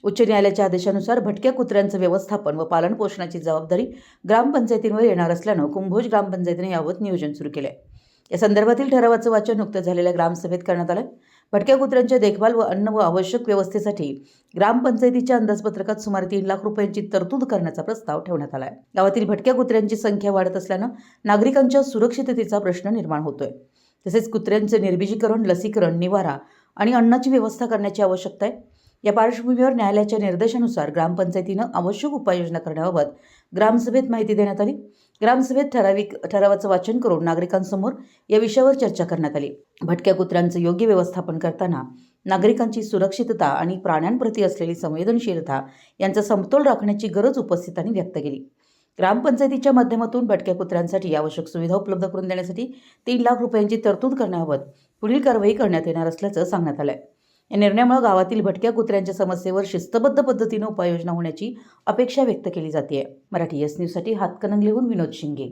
उच्च न्यायालयाच्या आदेशानुसार भटक्या कुत्र्यांचं व्यवस्थापन व पालनपोषणाची जबाबदारी ग्रामपंचायतींवर येणार असल्यानं कुंभोज ग्रामपंचायतीने यावत नियोजन सुरू केले. या संदर्भातील ठरावाचं वाचन नुकत्याच झालेल्या ग्रामसभेत करण्यात आलं. भटक्या कुत्र्यांच्या देखभाल व अन्न व आवश्यक व्यवस्थेसाठी ग्रामपंचायतीच्या अंदाजपत्रकात सुमारे 3 लाख रुपयांची तरतूद करण्याचा प्रस्ताव ठेवण्यात आला आहे. गावातील भटक्या कुत्र्यांची संख्या वाढत असल्यानं नागरिकांच्या सुरक्षिततेचा प्रश्न निर्माण होतोय. तसेच कुत्र्यांचे निर्बीजीकरण, लसीकरण, निवारा आणि अन्नाची व्यवस्था करण्याची आवश्यकता आहे. या पार्श्वभूमीवर न्यायालयाच्या निर्देशानुसार ग्रामपंचायतीनं आवश्यक उपाययोजना करण्याबाबत ग्रामसभेत माहिती देण्यात आली. ग्रामसभेत ठरावाचं वाचन करून नागरिकांसमोर या विषयावर चर्चा करण्यात आली. भटक्या कुत्र्यांचं योग्य व्यवस्थापन करताना नागरिकांची सुरक्षितता आणि प्राण्यांप्रती असलेली संवेदनशीलता यांचा समतोल राखण्याची गरज उपस्थितांनी व्यक्त केली. ग्रामपंचायतीच्या माध्यमातून भटक्या कुत्र्यांसाठी आवश्यक सुविधा उपलब्ध करून देण्यासाठी 3 लाख रुपयांची तरतूद करण्याबाबत पुढील कारवाई करण्यात येणार असल्याचं सांगण्यात आलंय. या निर्णयामुळे गावातील भटक्या कुत्र्यांच्या समस्येवर शिस्तबद्ध पद्धतीने उपाययोजना होण्याची अपेक्षा व्यक्त केली जाते. मराठी एस न्यूजसाठी हातकणंगलेहून विनोद शिंगे.